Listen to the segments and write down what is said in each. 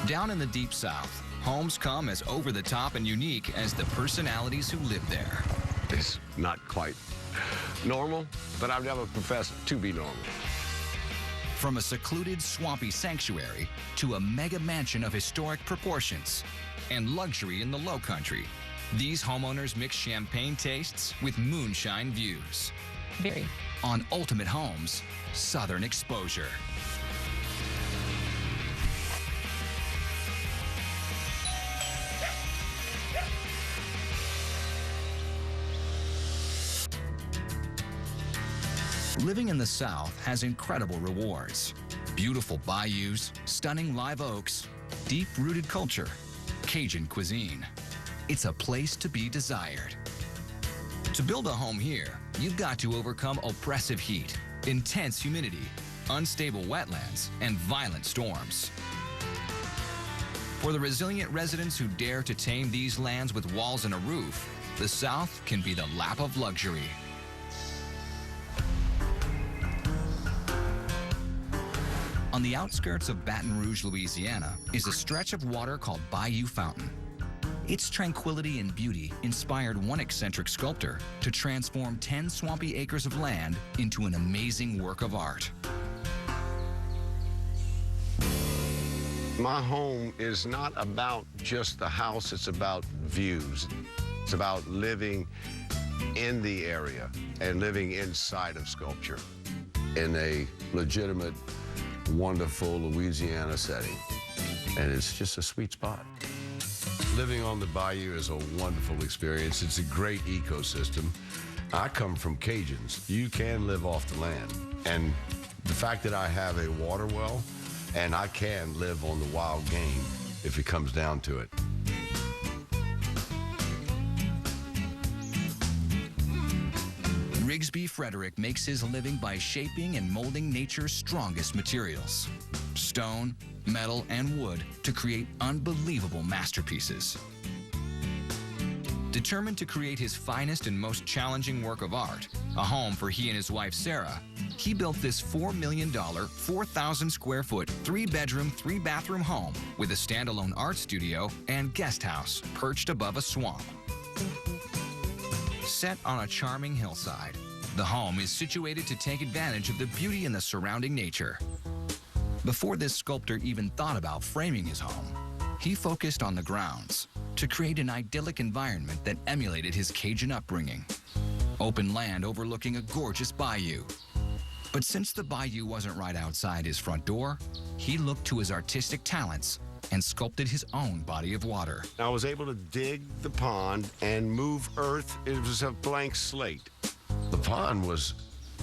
Down in the Deep South, homes come as over-the-top and unique as the personalities who live there. It's not quite normal, but I've never professed to be normal. From a secluded, swampy sanctuary to a mega mansion of historic proportions and luxury in the low country, these homeowners mix champagne tastes with moonshine views. Very. On Ultimate Homes, Southern Exposure. Living in the South has incredible rewards. Beautiful bayous, stunning live oaks, deep-rooted culture, Cajun cuisine. It's a place to be desired. To build a home here, you've got to overcome oppressive heat, intense humidity, unstable wetlands, and violent storms. For the resilient residents who dare to tame these lands with walls and a roof, the South can be the lap of luxury. On the outskirts of Baton Rouge, Louisiana, is a stretch of water called Bayou Fountain. Its tranquility and beauty inspired one eccentric sculptor to transform 10 swampy acres of land into an amazing work of art. My home is not about just the house, it's about views. It's about living in the area and living inside of sculpture in a legitimate, wonderful Louisiana setting. And it's just a sweet spot. Living on the bayou is a wonderful experience. It's a great ecosystem. I come from Cajuns. You can live off the land. And the fact that I have a water well and I can live on the wild game if it comes down to it. Rigsby Frederick makes his living by shaping and molding nature's strongest materials, stone, metal, and wood, to create unbelievable masterpieces. Determined to create his finest and most challenging work of art, a home for he and his wife Sarah, he built this $4 million, 4,000 square foot, 3-bedroom, 3-bathroom home with a standalone art studio and guest house perched above a swamp. Set on a charming hillside, the home is situated to take advantage of the beauty in the surrounding nature. Before this sculptor even thought about framing his home, he focused on the grounds to create an idyllic environment that emulated his Cajun upbringing. Open land overlooking a gorgeous bayou. But since the bayou wasn't right outside his front door, he looked to his artistic talents and sculpted his own body of water. I was able to dig the pond and move earth. It was a blank slate. The pond was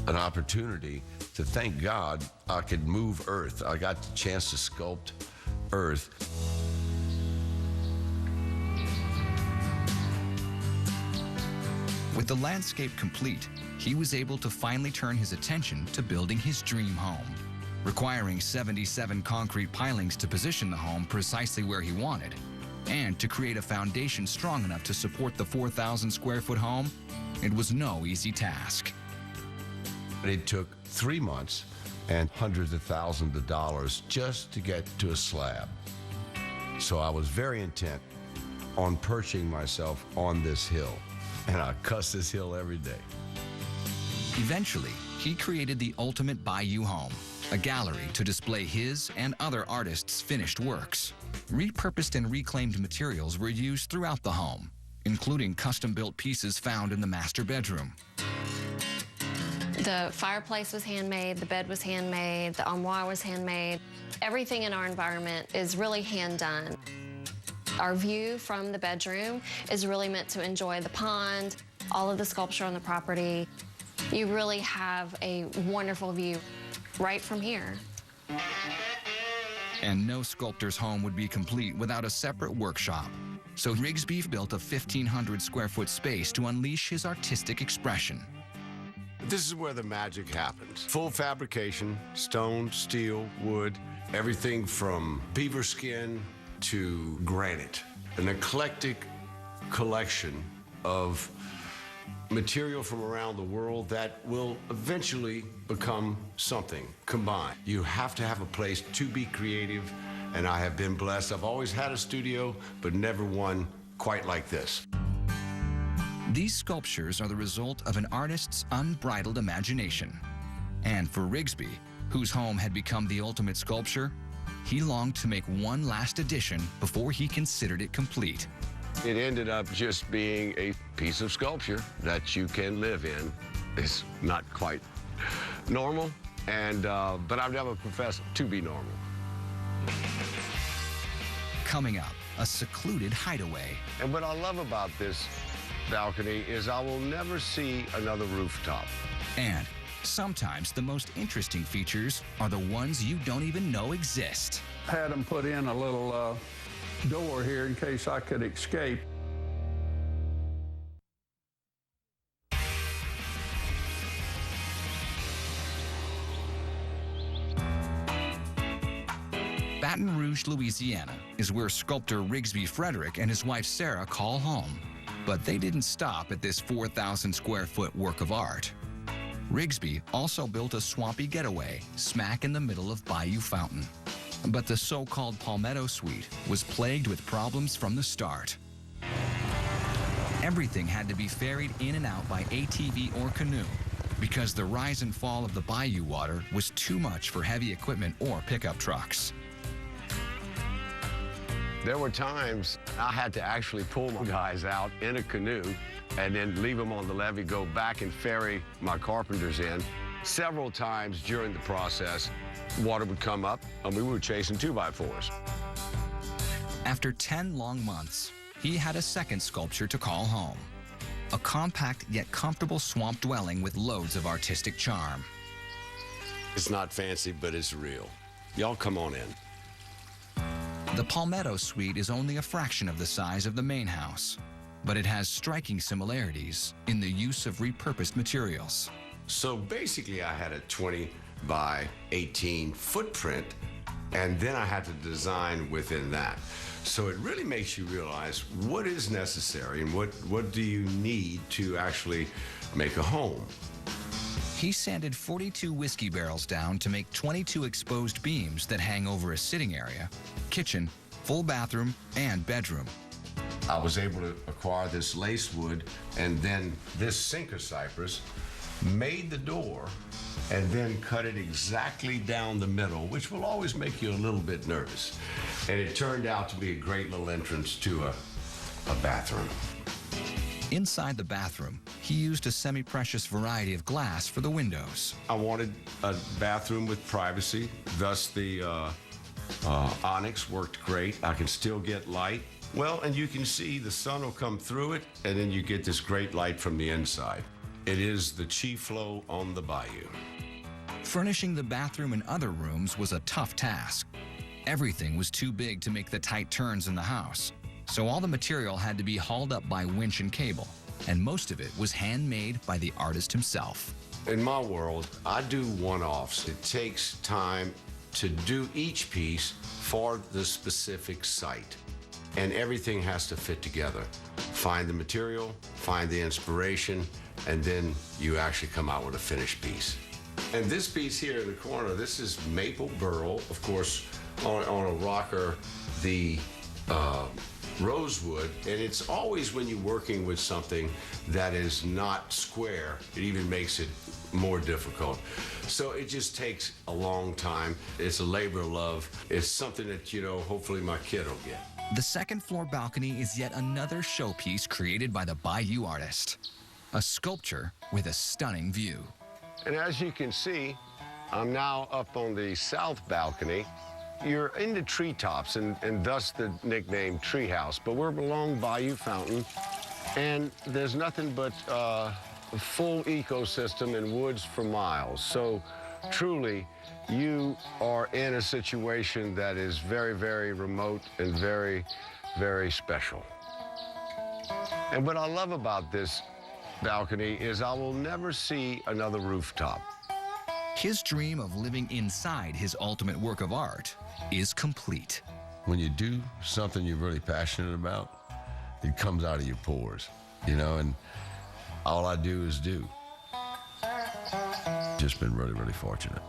an opportunity to thank God I could move earth. I got the chance to sculpt earth. With the landscape complete, he was able to finally turn his attention to building his dream home. Requiring 77 concrete pilings to position the home precisely where he wanted, and to create a foundation strong enough to support the 4,000 square foot home, it was no easy task. It took 3 months and hundreds of thousands of dollars just to get to a slab. So I was very intent on perching myself on this hill, and I cuss this hill every day. Eventually, he created the ultimate bayou home, a gallery to display his and other artists' finished works. Repurposed and reclaimed materials were used throughout the home, including custom-built pieces found in the master bedroom. The fireplace was handmade, the bed was handmade, the armoire was handmade. Everything in our environment is really hand-done. Our view from the bedroom is really meant to enjoy the pond, all of the sculpture on the property. You really have a wonderful view right from here. And no sculptor's home would be complete without a separate workshop. So Rigsby built a 1,500 square foot space to unleash his artistic expression. This is where the magic happens. Full fabrication, stone, steel, wood, everything from beaver skin to granite. An eclectic collection of material from around the world that will eventually become something combined. You have to have a place to be creative and I have been blessed. I've always had a studio, but never one quite like this. These sculptures are the result of an artist's unbridled imagination. And for Rigsby, whose home had become the ultimate sculpture, he longed to make one last addition before he considered it complete. It ended up just being a piece of sculpture that you can live in. It's not quite normal, but I've never professed to be normal. Coming up, a secluded hideaway. And what I love about this balcony is I will never see another rooftop. And sometimes the most interesting features are the ones you don't even know exist. Had them put in a little door here in case I could escape. Baton Rouge, Louisiana is where sculptor Rigsby Frederick and his wife Sarah call home. But they didn't stop at this 4,000 square foot work of art. Rigsby also built a swampy getaway smack in the middle of Bayou Fountain. But the so-called Palmetto suite was plagued with problems from the start. Everything had to be ferried in and out by ATV or canoe because the rise and fall of the bayou water was too much for heavy equipment or pickup trucks. There were times I had to actually pull my guys out in a canoe and then leave them on the levee, go back and ferry my carpenters in. Several times during the process, water would come up and we were chasing 2x4s. After 10 long months, he had a second sculpture to call home. A compact yet comfortable swamp dwelling with loads of artistic charm. It's not fancy, but it's real. Y'all come on in. The Palmetto suite is only a fraction of the size of the main house, but it has striking similarities in the use of repurposed materials. So basically I had a 20 by 18 footprint, and then I had to design within that. So it really makes you realize what is necessary and what do you need to actually make a home. He sanded 42 whiskey barrels down to make 22 exposed beams that hang over a sitting area, kitchen, full bathroom, and bedroom. I was able to acquire this lace wood and then this sinker cypress, made the door, and then cut it exactly down the middle, which will always make you a little bit nervous. And it turned out to be a great little entrance to a bathroom. Inside the bathroom, he used a semi-precious variety of glass for the windows. I wanted a bathroom with privacy, thus the onyx worked great. I can still get light. Well, and you can see the sun will come through it, and then you get this great light from the inside. It is the chi flow on the bayou. Furnishing the bathroom and other rooms was a tough task. Everything was too big to make the tight turns in the house, so all the material had to be hauled up by winch and cable, and most of it was handmade by the artist himself. In my world, I do one-offs. It takes time to do each piece for the specific site, and everything has to fit together. Find the material, find the inspiration, and then you actually come out with a finished piece. And this piece here in the corner, this is maple burl, of course, on a rocker, the rosewood, and it's always when you're working with something that is not square, it even makes it more difficult. So it just takes a long time. It's a labor of love. It's something that, you know, hopefully my kid will get. The second floor balcony is yet another showpiece created by the Bayou artist. A sculpture with a stunning view. And as you can see, I'm now up on the south balcony. You're in the treetops, and thus the nickname treehouse, but we're along Bayou Fountain, and there's nothing but a full ecosystem and woods for miles. So truly, you are in a situation that is very, very remote and very, very special. And what I love about this balcony is I will never see another rooftop. His dream of living inside his ultimate work of art is complete. When you do something you're really passionate about, it comes out of your pores, you know, and all I do is do. Just been really, really fortunate.